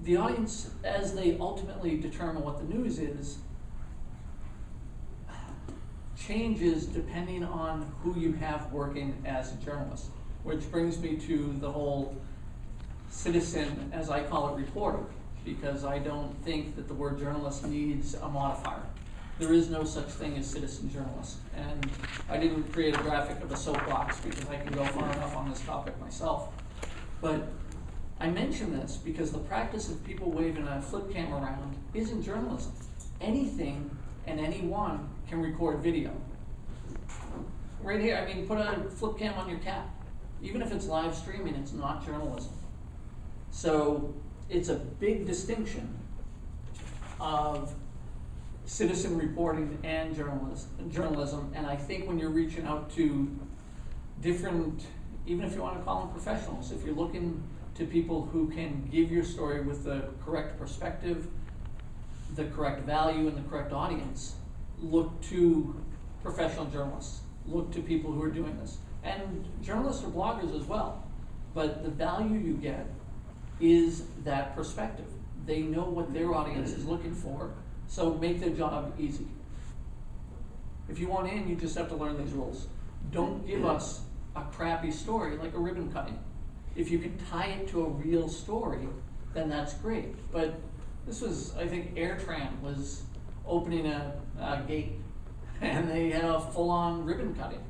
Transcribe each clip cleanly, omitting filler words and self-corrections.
The audience, as they ultimately determine what the news is, changes depending on who you have working as a journalist, which brings me to the whole citizen, as I call it, reporter, because I don't think that the word journalist needs a modifier. There is no such thing as citizen journalist, and I didn't create a graphic of a soapbox because I can go far enough on this topic myself. But I mention this because the practice of people waving a flip cam around isn't journalism. Anything and anyone can record video. Right here, I mean, put a flip cam on your cat. Even if it's live streaming, it's not journalism. So it's a big distinction of citizen reporting and journalism, and I think when you're reaching out to different, even if you want to call them professionals, if you're looking to people who can give your story with the correct perspective, the correct value, and the correct audience, look to professional journalists. Look to people who are doing this. And journalists are bloggers as well. But the value you get is that perspective. They know what their audience is looking for, so make their job easy. If you want in, you just have to learn these rules. Don't give us a crappy story like a ribbon cutting. If you can tie it to a real story, then that's great. But this was, I think, AirTran was opening a gate, and they had a full-on ribbon cutting.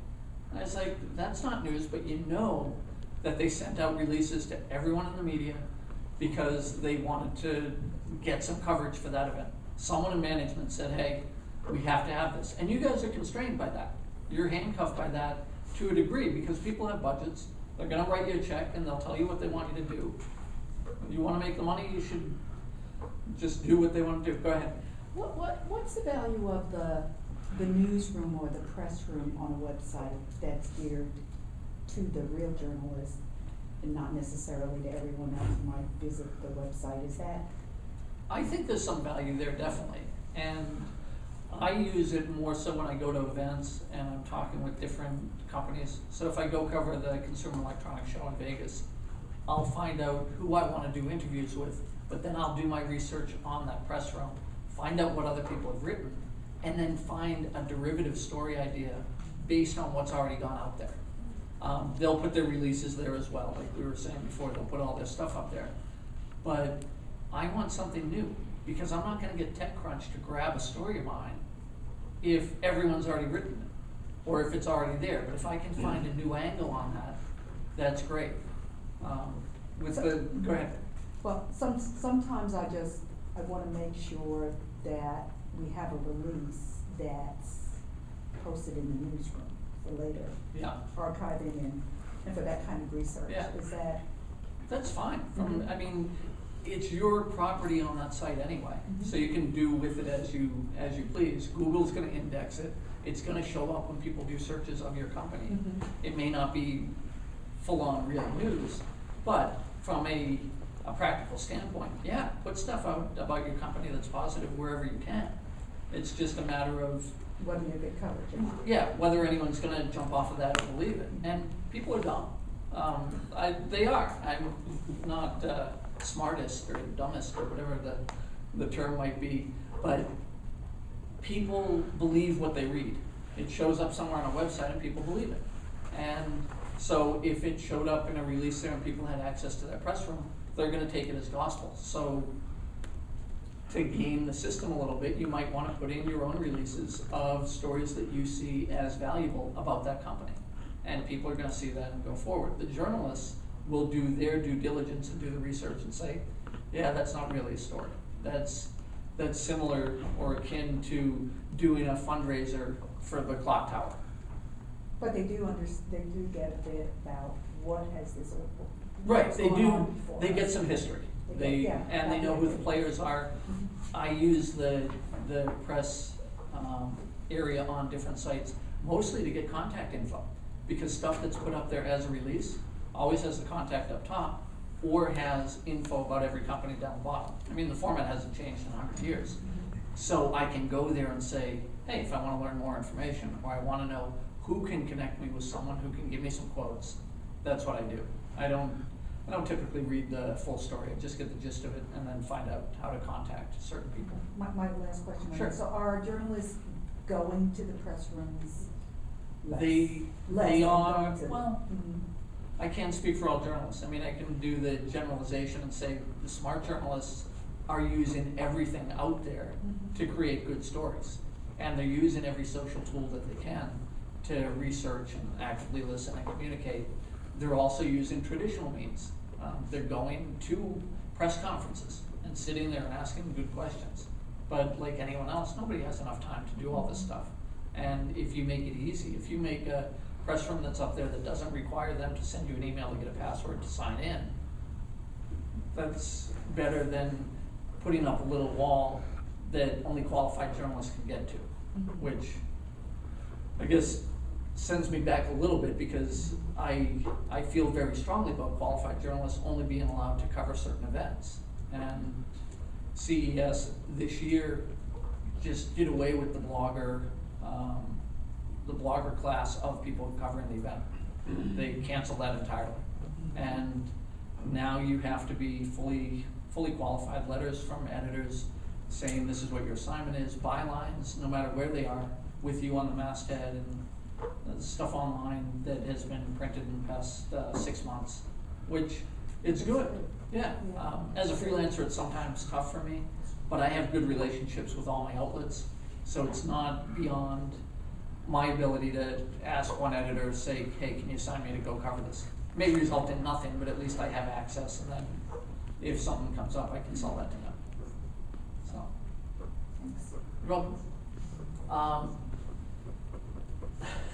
And I was like, that's not news, but you know that they sent out releases to everyone in the media because they wanted to get some coverage for that event. Someone in management said, hey, we have to have this. And you guys are constrained by that. You're handcuffed by that to a degree because people have budgets. They're going to write you a check and they'll tell you what they want you to do. If you want to make the money, you should just do what they want to do. Go ahead. What's the value of the newsroom or the press room on a website that's geared to the real journalist and not necessarily to everyone else who might visit the website? Is that? I think there's some value there, definitely. And I use it more so when I go to events and I'm talking with different companies. So if I go cover the Consumer Electronics Show in Vegas, I'll find out who I want to do interviews with, but then I'll do my research on that press room, find out what other people have written, and then find a derivative story idea based on what's already gone out there. They'll put their releases there as well, like we were saying before, they'll put all their stuff up there. But I want something new, because I'm not going to get TechCrunch to grab a story of mine if everyone's already written it, or if it's already there. But if I can find a new angle on that, that's great. Go ahead. Well, sometimes I want to make sure that we have a release that's posted in the newsroom for later. Yeah. Archiving and for that kind of research. Yeah. Is that? That's fine. Mm-hmm. I mean, it's your property on that site anyway, so you can do with it as you please. Google's going to index it. It's going to show up when people do searches of your company. Mm-hmm. It may not be full-on real news, but from a practical standpoint, yeah, put stuff out about your company that's positive wherever you can. It's just a matter of whether you get coverage. Yeah, whether anyone's going to jump off of that or believe it. And people are dumb. They are. I'm not smartest or dumbest or whatever the term might be, but people believe what they read. It shows up somewhere on a website and people believe it. And so if it showed up in a release there and people had access to that press room, they're going to take it as gospel. So to game the system a little bit, you might want to put in your own releases of stories that you see as valuable about that company. And people are going to see that and go forward. The journalists will do their due diligence and do the research and say, yeah, that's not really a story. That's similar or akin to doing a fundraiser for the clock tower. But they do get a bit about what has this Right, they do. They us. get some history. They know who the players are. Mm-hmm. I use the press area on different sites mostly to get contact info, because stuff that's put up there as a release always has the contact up top or has info about every company down the bottom. I mean, the format hasn't changed in 100 years. So I can go there and say, hey, if I want to learn more information, or I want to know who can connect me with someone who can give me some quotes, that's what I do. I don't typically read the full story. I just get the gist of it and then find out how to contact certain people. My last question. Sure. So are journalists going to the press rooms less? They than are, going to the- well, Mhm. I can't speak for all journalists. I mean, I can do the generalization and say the smart journalists are using everything out there Mhm. to create good stories. And they're using every social tool that they can to research and actively listen and communicate. They're also using traditional means. They're going to press conferences and sitting there and asking good questions. But like anyone else, nobody has enough time to do all this stuff. And if you make it easy, if you make a press room that's up there that doesn't require them to send you an email to get a password to sign in, that's better than putting up a little wall that only qualified journalists can get to, Mhm. which I guess sends me back a little bit because I feel very strongly about qualified journalists only being allowed to cover certain events. And CES this year just did away with the blogger class of people covering the event. They canceled that entirely. And now you have to be fully qualified, letters from editors saying this is what your assignment is, bylines, no matter where they are, with you on the masthead, and stuff online that has been printed in the past 6 months, which it's good. Yeah. As a freelancer, it's sometimes tough for me, but I have good relationships with all my outlets, so it's not beyond my ability to ask one editor, say, hey, can you assign me to go cover this? May result in nothing, but at least I have access, and then if something comes up, I can sell that to them. So, Thanks. you're welcome.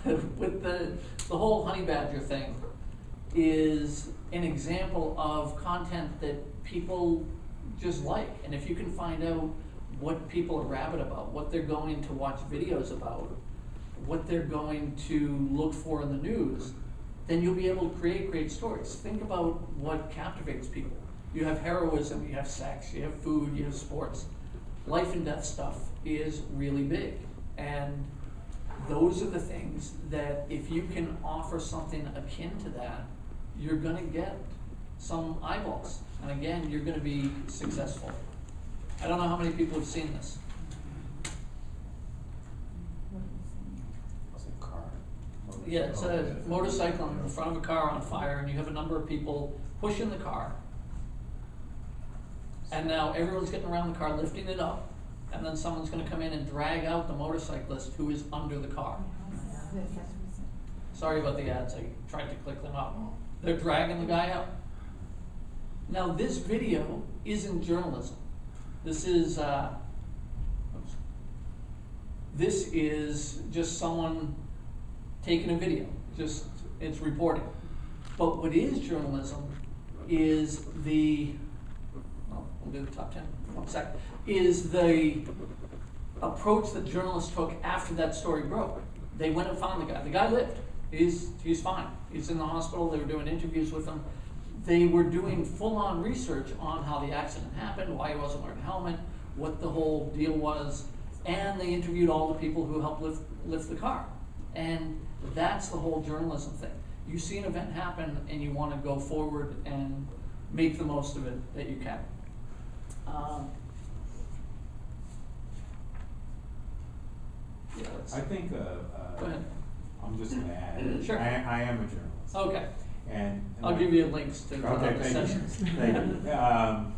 With the whole honey badger thing is an example of content that people just like. And if you can find out what people are rabid about, what they're going to watch videos about, what they're going to look for in the news, then you'll be able to create great stories. Think about what captivates people. You have heroism, you have sex, you have food, you have sports. Life and death stuff is really big. And those are the things that if you can offer something akin to that, you're gonna get some eyeballs. And again, you're gonna be successful. I don't know how many people have seen this. It's a car. Yeah, it's a motorcycle in the front of a car on fire, and you have a number of people pushing the car. And now everyone's getting around the car, lifting it up, and then someone's gonna come in and drag out the motorcyclist who is under the car. Sorry about the ads, I tried to click them out. They're dragging the guy out. Now this video isn't journalism. This is just someone taking a video, it's reporting. But what is journalism is we'll do the top 10 in 1 sec, is the approach that journalists took after that story broke. They went and found the guy. The guy lived. He's fine. He's in the hospital. They were doing interviews with him. They were doing full-on research on how the accident happened, why he wasn't wearing a helmet, what the whole deal was, and they interviewed all the people who helped lift the car. And that's the whole journalism thing. You see an event happen and you want to go forward and make the most of it that you can. Yeah, I think, go ahead. I'm just gonna add. Sure. I am a journalist. Okay. And I'll give you links to the Okay, other thank you. sessions. Thank you.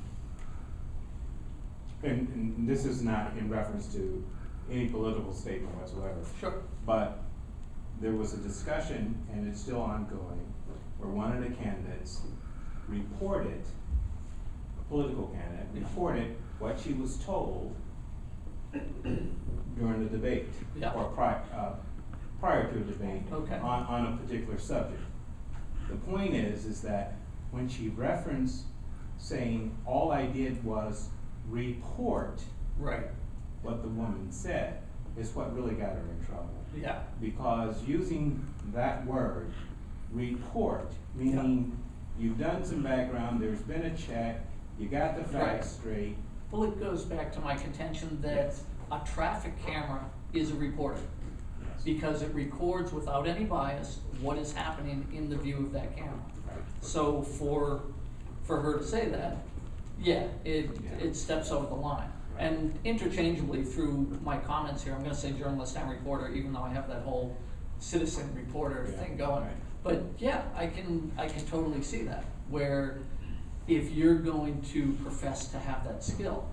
And this is not in reference to any political statement whatsoever. Sure. But there was a discussion, and it's still ongoing, where one of the candidates reported, a political candidate, reported what she was told during the debate. Yeah. Or prior to a debate. Okay. On a particular subject. The point is that when she referenced saying, all I did was report Right. what the woman said, is what really got her in trouble. Yeah. Because using that word, report, meaning you've done some background, there's been a check, you got the facts straight. Well, it goes back to my contention that a traffic camera is a reporter. because it records without any bias what is happening in the view of that camera. So for her to say that, yeah, it steps over the line. And interchangeably through my comments here, I'm gonna say journalist and reporter, even though I have that whole citizen reporter thing going. Right. But yeah, I can totally see that, where if you're going to profess to have that skill,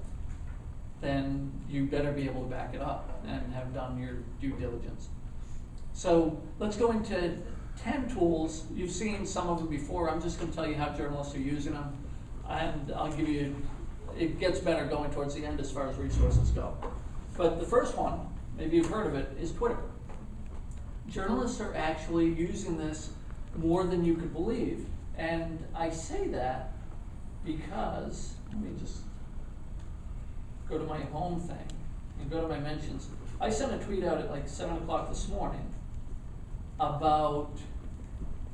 then you better be able to back it up and have done your due diligence. So let's go into 10 tools. You've seen some of them before. I'm just gonna tell you how journalists are using them, and I'll give you, it gets better going towards the end as far as resources go. But the first one, maybe you've heard of it, is Twitter. Journalists are actually using this more than you could believe. And I say that because, let me just go to my home thing and go to my mentions. I sent a tweet out at like 7 o'clock this morning about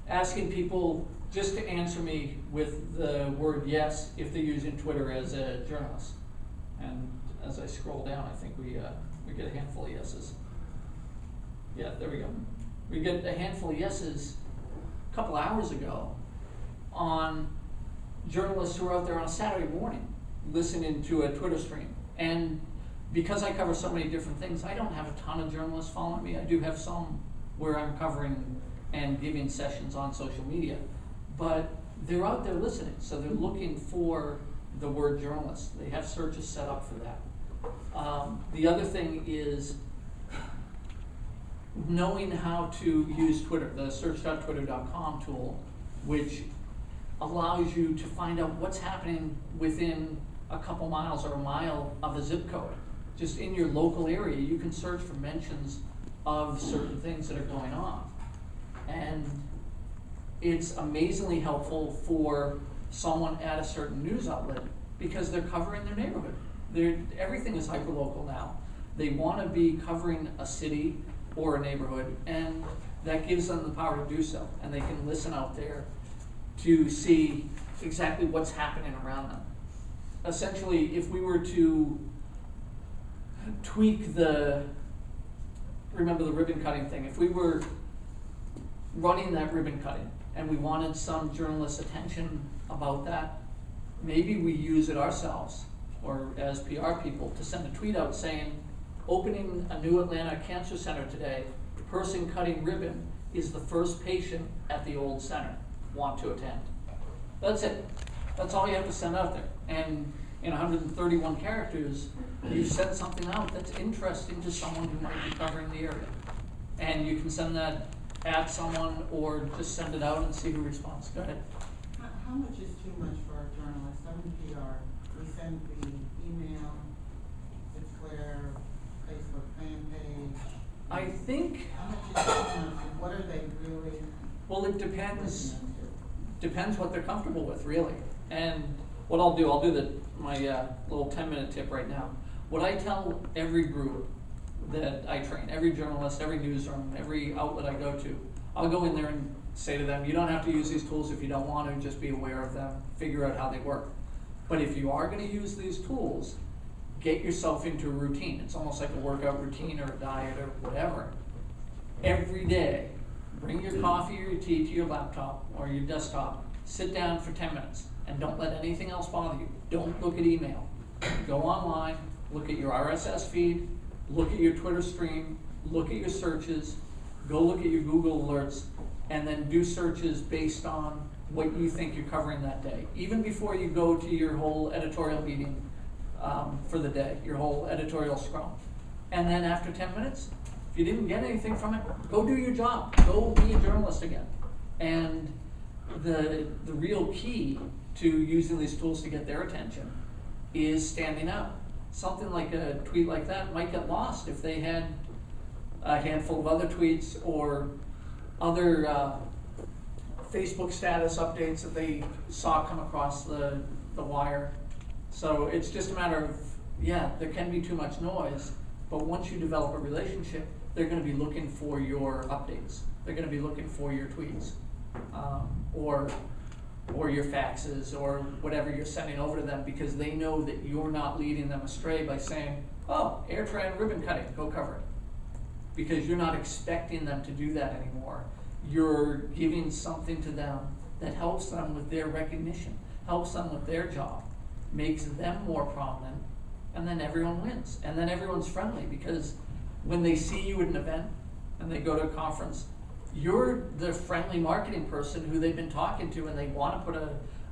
asking people just to answer me with the word yes if they're using Twitter as a journalist. And as I scroll down, I think we get a handful of yeses. Yeah, there we go. We get a handful of yeses a couple hours ago on journalists who are out there on a Saturday morning listening to a Twitter stream. And because I cover so many different things, I don't have a ton of journalists following me. I do have some where I'm covering and giving sessions on social media. But they're out there listening, so they're looking for the word journalist. They have searches set up for that. The other thing is knowing how to use Twitter, the search.twitter.com tool, which allows you to find out what's happening within a couple miles or a mile of a zip code. Just in your local area, you can search for mentions of certain things that are going on. And it's amazingly helpful for someone at a certain news outlet because they're covering their neighborhood. Everything is hyperlocal now. They want to be covering a city or a neighborhood, and that gives them the power to do so. And they can listen out there to see exactly what's happening around them. Essentially, if we were to tweak remember the ribbon cutting thing, if we were running that ribbon cutting and we wanted some journalist attention about that, maybe we use it ourselves or as PR people to send a tweet out saying, opening a new Atlanta cancer center today, person cutting ribbon is the first patient at the old center. Want to attend? That's it. That's all you have to send out there. And in 131 characters, you send something out that's interesting to someone who might be covering the area. And you can send that at someone or just send it out and see who responds. Go ahead. How much is too much for a journalist? I'm in PR. We send the email, the Twitter, Facebook fan page. I think, How much is too much? And what are they really? well, it depends. listening to? Depends what they're comfortable with, really. And what I'll do my little 10-minute tip right now. What I tell every group that I train, every journalist, every newsroom, every outlet I go to, I'll go in there and say to them, you don't have to use these tools if you don't want to, just be aware of them, figure out how they work. But if you are going to use these tools, get yourself into a routine. It's almost like a workout routine or a diet or whatever. Every day, bring your coffee or your tea to your laptop or your desktop, sit down for 10 minutes, and don't let anything else bother you. Don't look at email. Go online, look at your RSS feed, look at your Twitter stream, look at your searches, go look at your Google alerts, and then do searches based on what you think you're covering that day. Even before you go to your whole editorial meeting for the day, your whole editorial scrum. And then after 10 minutes, if you didn't get anything from it, go do your job. Go be a journalist again. And the real key to using these tools to get their attention is standing out. Something like a tweet like that might get lost if they had a handful of other tweets or other Facebook status updates that they saw come across the wire. So it's just a matter of, yeah, there can be too much noise, but once you develop a relationship, they're going to be looking for your updates. They're going to be looking for your tweets or your faxes or whatever you're sending over to them, because they know that you're not leading them astray by saying, oh, air try and ribbon cutting, go cover it. because you're not expecting them to do that anymore. You're giving something to them that helps them with their recognition, helps them with their job, makes them more prominent, and then everyone wins. And then everyone's friendly, because when they see you at an event and they go to a conference, you're the friendly marketing person who they've been talking to, and they want to put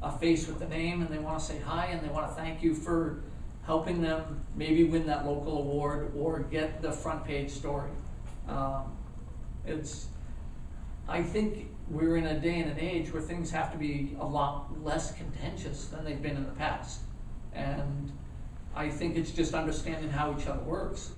a face with the name, and they want to say hi, and they want to thank you for helping them maybe win that local award or get the front page story. I think we're in a day and an age where things have to be a lot less contentious than they've been in the past. And I think it's just understanding how each other works.